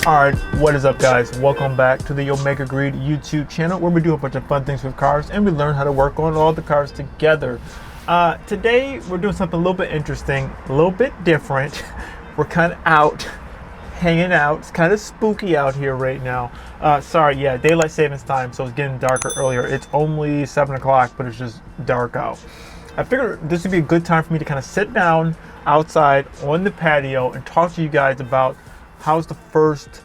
Alright, what is up guys? Welcome back to the Omega Greed YouTube channel where we do a bunch of fun things with cars and we learn how to work on all the cars together. Today we're doing something a little bit interesting, a little bit different. We're kind of out, hanging out. It's kind of spooky out here right now. Sorry, yeah, daylight savings time, so it's getting darker earlier. It's only 7 o'clock, but it's just dark out. I figured this would be a good time for me to kind of sit down outside on the patio and talk to you guys about how's the first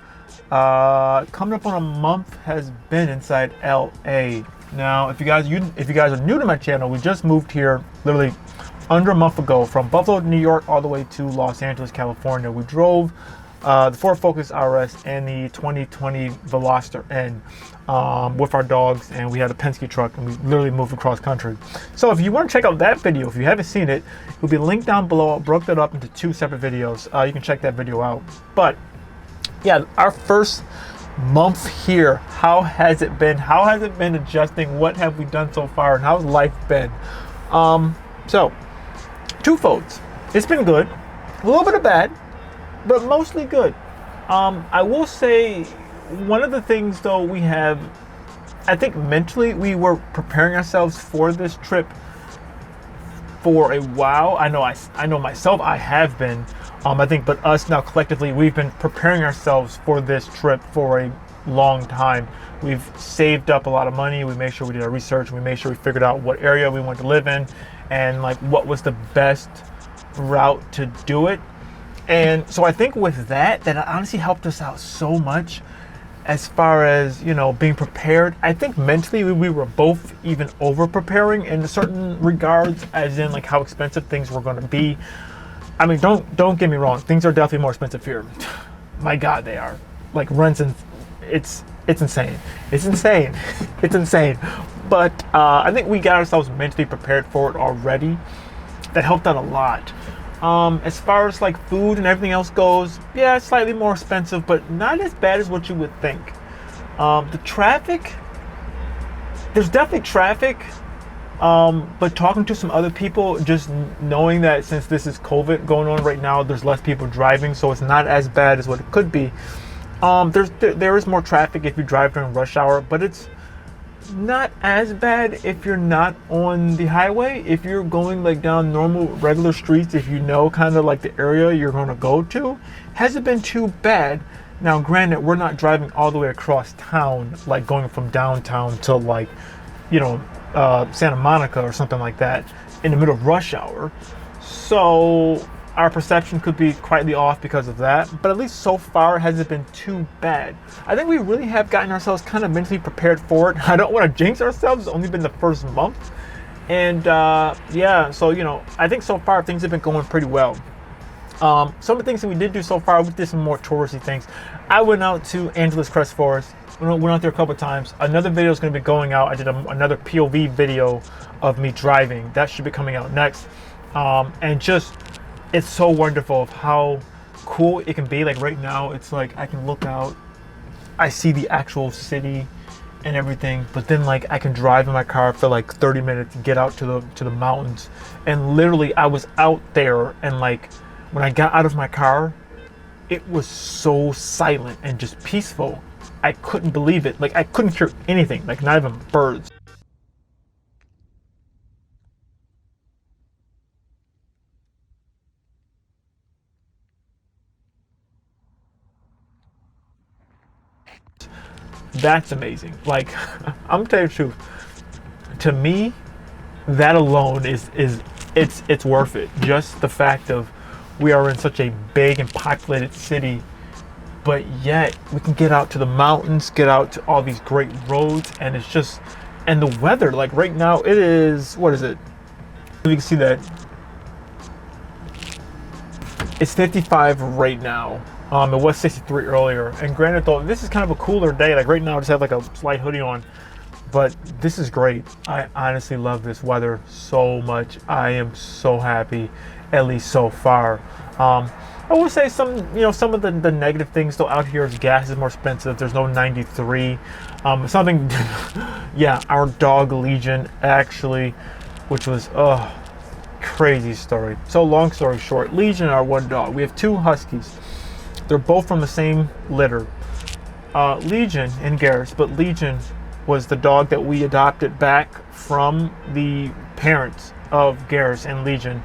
coming up on a month has been inside LA. Now, if you guys are new to my channel, we just moved here literally under a month ago from Buffalo, New York, all the way to Los Angeles, California. We drove the Ford Focus RS and the 2020 Veloster N with our dogs, and we had a Penske truck, and we literally moved across country. So if you want to check out that video, if you haven't seen it, it will be linked down below. I broke that up into 2 separate videos. You can check that video out. But yeah, our first month here, how has it been? How has it been adjusting? What have we done so far, and how's life been? So twofold. It's been good, a little bit of bad, but mostly good. I will say one of the things though we have, I think mentally we were preparing ourselves for this trip for a while. I know myself, I have been. I think, but us now collectively, we've been preparing ourselves for this trip for a long time. We've saved up a lot of money. We made sure we did our research. We made sure we figured out what area we wanted to live in and like what was the best route to do it. And so I think with that honestly helped us out so much as far as, you know, being prepared. I think mentally we were both even over preparing in certain regards, as in like how expensive things were going to be. I mean, don't get me wrong. Things are definitely more expensive here. My God, they are. Like rents, and it's insane. It's insane. It's insane. But I think we got ourselves mentally prepared for it already. That helped out a lot. As far as like food and everything else goes, yeah, it's slightly more expensive, but not as bad as what you would think. The traffic, there's definitely traffic. But talking to some other people, just knowing that since this is COVID going on right now, there's less people driving, so it's not as bad as what it could be. There is more traffic if you drive during rush hour, but it's not as bad if you're not on the highway. If you're going like down normal regular streets, if you know kind of like the area you're going to go to, hasn't been too bad. Now granted, we're not driving all the way across town, like going from downtown to like, you know, Santa Monica or something like that in the middle of rush hour, so our perception could be quietly off because of that, but at least so far it hasn't been too bad. I think we really have gotten ourselves kind of mentally prepared for it. I don't want to jinx ourselves. It's only been the first month, and yeah, so you know, I think so far things have been going pretty well. Some of the things that we did do so far, we did some more touristy things. I went out to Angeles Crest Forest. Went out there a couple of times. Another video is going to be going out. I did another POV video of me driving. That should be coming out next. And just, it's so wonderful of how cool it can be. Like right now, it's like I can look out, I see the actual city and everything, but then like I can drive in my car for like 30 minutes and get out to the mountains. And literally, I was out there, and like when I got out of my car, it was so silent and just peaceful. I couldn't believe it. Like I couldn't hear anything, like not even birds. That's amazing. Like I'm telling you the truth. To me, that alone is it's worth it. Just the fact of we are in such a big and populated city, but yet we can get out to the mountains, get out to all these great roads, and it's just, and the weather, like right now it is, what is it? You can see that it's 55 right now. It was 63 earlier, and granted though, this is kind of a cooler day. Like right now I just have like a slight hoodie on, but this is great. I honestly love this weather so much. I am so happy, at least so far. I will say some of the negative things though out here is gas is more expensive. There's no 93. Something, yeah, our dog Legion actually, which was crazy story. So long story short, Legion, our one dog. We have 2 Huskies. They're both from the same litter. Legion and Garrus, but Legion was the dog that we adopted back from the parents of Garrus and Legion.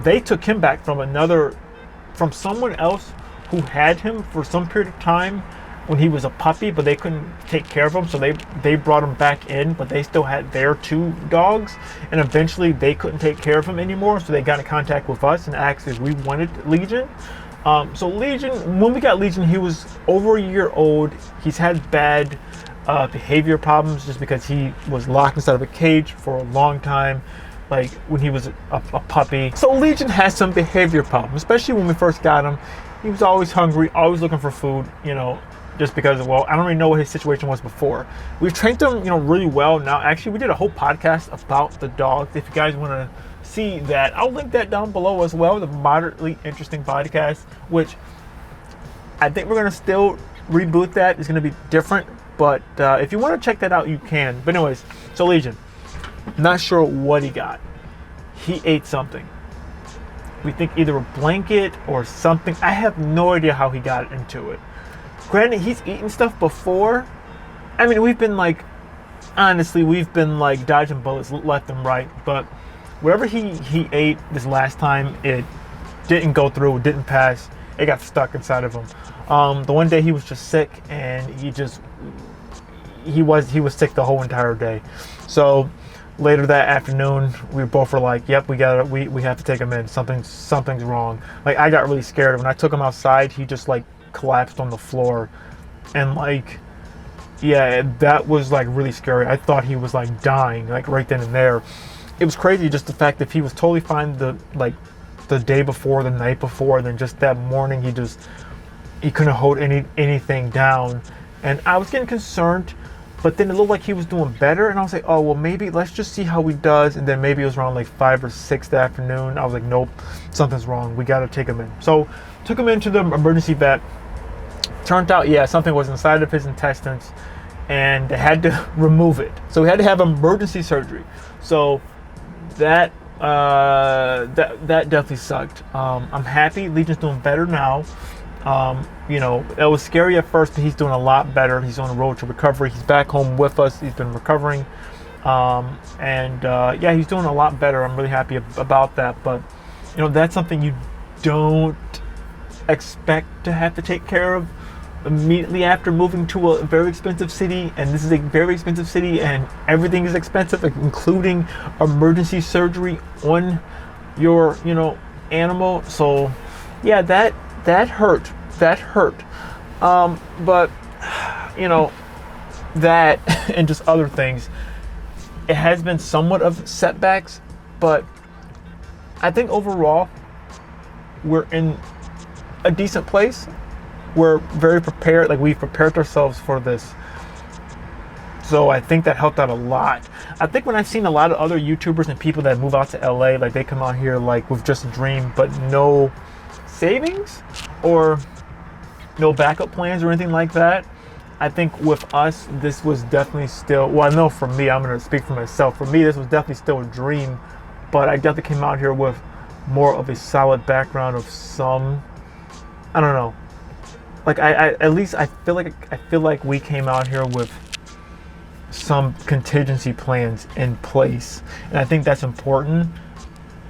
They took him back from someone else who had him for some period of time when he was a puppy, but they couldn't take care of him, so they brought him back in, but they still had their 2 dogs, and eventually they couldn't take care of him anymore, so they got in contact with us and asked if we wanted Legion. So Legion, when we got Legion, he was over a year old. He's had bad behavior problems just because he was locked inside of a cage for a long time, like when he was a puppy. So Legion has some behavior problems, especially when we first got him. He was always hungry, always looking for food, just because, well, I don't really know what his situation was before. We've trained him, really well now. Actually, we did a whole podcast about the dog. If you guys want to see that, I'll link that down below as well, the Moderately Interesting Podcast, which I think we're going to still reboot that. It's going to be different, but if you want to check that out, you can. But anyways, so Legion, not sure what he got. He ate something. We think either a blanket or something. I have no idea how he got into it. Granted, he's eaten stuff before. I mean, we've been honestly, dodging bullets left and right. But whatever he ate this last time, it didn't go through, didn't pass. It got stuck inside of him. The one day he was just sick, and he was sick the whole entire day. So later that afternoon, we both were like, "Yep, we have to take him in. Something's wrong." Like, I got really scared when I took him outside. He just collapsed on the floor, and that was really scary. I thought he was dying right then and there. It was crazy, just the fact that he was totally fine the day before, the night before, and then just that morning he couldn't hold anything down, and I was getting concerned. But then it looked like he was doing better, and I was like, oh, well, maybe let's just see how he does. And then maybe it was around 5 or 6 that afternoon. I was like, nope, something's wrong. We got to take him in. So took him into the emergency vet. Turned out, something was inside of his intestines, and they had to remove it. So we had to have emergency surgery. So that definitely sucked. I'm happy Legion's doing better now. It was scary at first, but he's doing a lot better. He's on the road to recovery. He's back home with us. He's been recovering. He's doing a lot better. I'm really happy about that. But, that's something you don't expect to have to take care of immediately after moving to a very expensive city. And this is a very expensive city, and everything is expensive, including emergency surgery on your, animal. So, that hurt. That hurt. But, that and just other things, it has been somewhat of setbacks, but I think overall we're in a decent place. We're very prepared. We've prepared ourselves for this. So I think that helped out a lot. I think when I've seen a lot of other YouTubers and people that move out to LA, they come out here with just a dream, but no savings or no backup plans or anything like that. I think with us, this was definitely still, well, I know for me, I'm going to speak for myself. For me, this was definitely still a dream, but I definitely came out here with more of a solid background of some, I don't know. At least I feel like we came out here with some contingency plans in place. And I think that's important,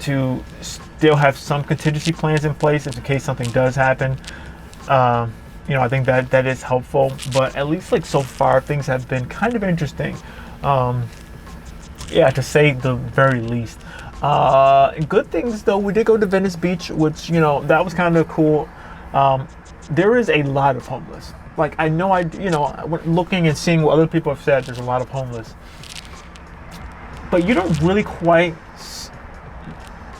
to still have some contingency plans in place in case something does happen. I think that is helpful, but at least so far things have been kind of interesting, to say the very least. Good things though, we did go to Venice Beach, which that was kind of cool. There is a lot of homeless. I know looking and seeing what other people have said, there's a lot of homeless, but you don't really quite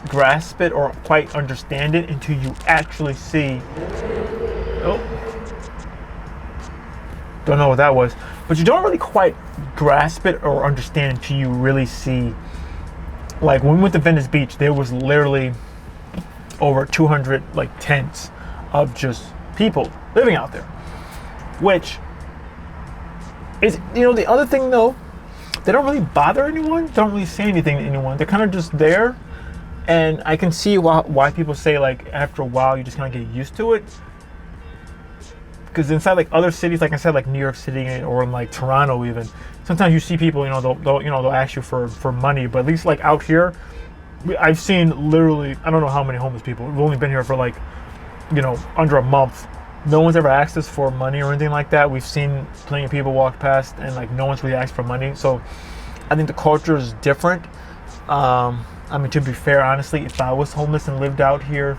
grasp it or quite understand it until you actually see. Don't know what that was, but you don't really quite grasp it or understand until you really see. When we went to Venice Beach, there was literally over 200 tents of just people living out there, which is, the other thing though, they don't really bother anyone. They don't really say anything to anyone. They're kind of just there, and I can see why people say after a while you just kind of get used to it. because inside like other cities, like I said, like New York City or in like Toronto even, sometimes you see people, they'll ask you for money, but at least like out here, I've seen literally, I don't know how many homeless people. We've only been here for like, under a month. No one's ever asked us for money or anything like that. We've seen plenty of people walk past and like no one's really asked for money. So I think the culture is different. I mean, to be fair, honestly, if I was homeless and lived out here,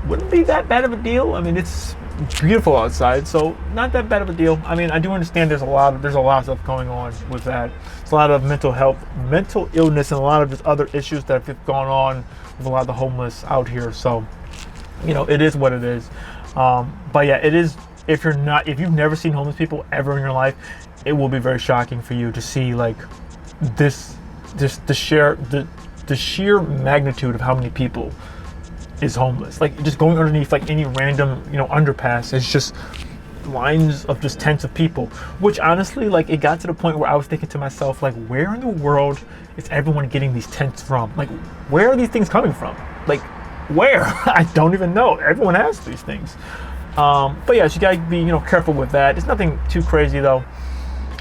wouldn't be that bad of a deal. I mean, it's beautiful outside, so not that bad of a deal. I mean, I do understand there's a lot of stuff going on with that. It's a lot of mental illness, and a lot of just other issues that have gone on with a lot of the homeless out here. So, it is what it is. But yeah, it is. If you've never seen homeless people ever in your life, it will be very shocking for you to see like the sheer magnitude of how many people is homeless. Like just going underneath like any random underpass, it's just lines of just tents of people, which honestly, like, it got to the point where I was thinking to myself, like, where in the world is everyone getting these tents from? Like, where are these things coming from? Like, where? I don't even know. Everyone has these things. But yeah, so you gotta be careful with that. It's nothing too crazy though.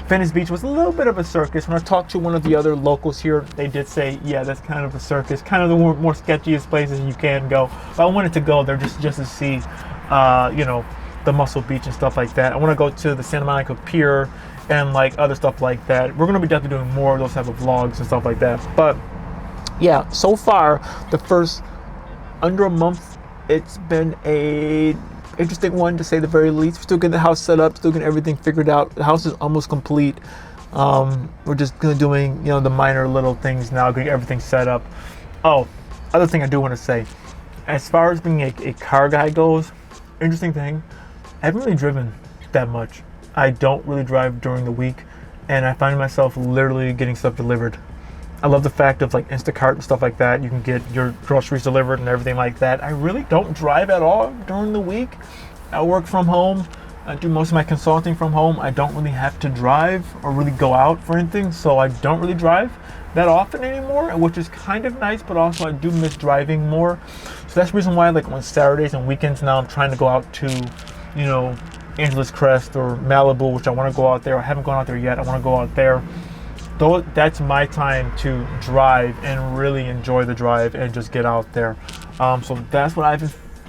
Venice Beach was a little bit of a circus. When I talked to one of the other locals here, they did say, yeah, that's kind of a circus, kind of the more sketchiest places you can go. But I wanted to go there just to see, the Muscle Beach and stuff like that. I want to go to the Santa Monica Pier and like other stuff like that. We're going to be definitely doing more of those type of vlogs and stuff like that. But yeah, so far, the first under a month, it's been a interesting one to say the very least. We're still getting the house set up, still getting everything figured out. The house is almost complete. We're just doing the minor little things now, getting everything set up. Oh, other thing I do want to say, as far as being a car guy goes, interesting thing, I haven't really driven that much. I don't really drive during the week, and I find myself literally getting stuff delivered. I love the fact of like Instacart and stuff like that. You can get your groceries delivered and everything like that. I really don't drive at all during the week. I work from home. I do most of my consulting from home. I don't really have to drive or really go out for anything, so I don't really drive that often anymore, which is kind of nice, but also I do miss driving more. So that's the reason why, like, on Saturdays and weekends now, I'm trying to go out to, Angeles Crest or Malibu, which I want to go out there. I haven't gone out there yet. I want to go out there. Though that's my time to drive and really enjoy the drive and just get out there. So that's what I've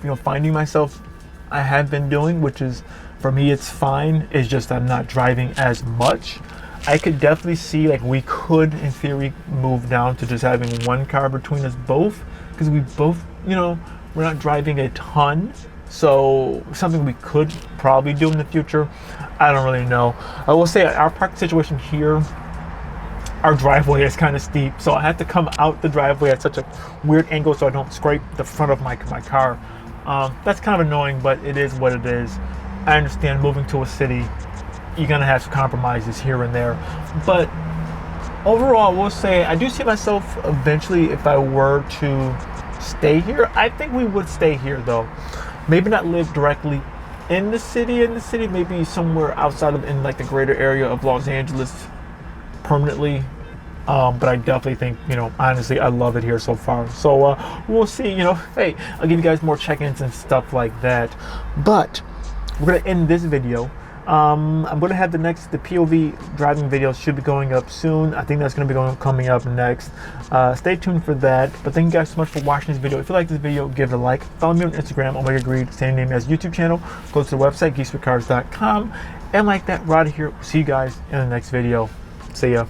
been, finding myself. I have been doing, which is, for me, it's fine. It's just I'm not driving as much. I could definitely see, like, we could, in theory, move down to just having one car between us both, because we both, we're not driving a ton. So something we could probably do in the future. I don't really know. I will say our parking situation here, our driveway is kind of steep, so I have to come out the driveway at such a weird angle so I don't scrape the front of my car. That's kind of annoying, but it is what it is. I understand moving to a city, you're gonna have some compromises here and there, but overall, I will say I do see myself eventually, if I were to stay here, I think we would stay here though. Maybe not live directly in the city, maybe somewhere outside of, in like the greater area of Los Angeles permanently. But I definitely think, honestly, I love it here so far. So we'll see, hey, I'll give you guys more check-ins and stuff like that. But we're going to end this video. I'm going to have the POV driving video should be going up soon. I think that's going to be coming up next. Stay tuned for that. But thank you guys so much for watching this video. If you like this video, give it a like. Follow me on Instagram, OmegaGreed, same name as YouTube channel. Go to the website, geekswithcars.com. And like that, we're out of here. See you guys in the next video. See ya.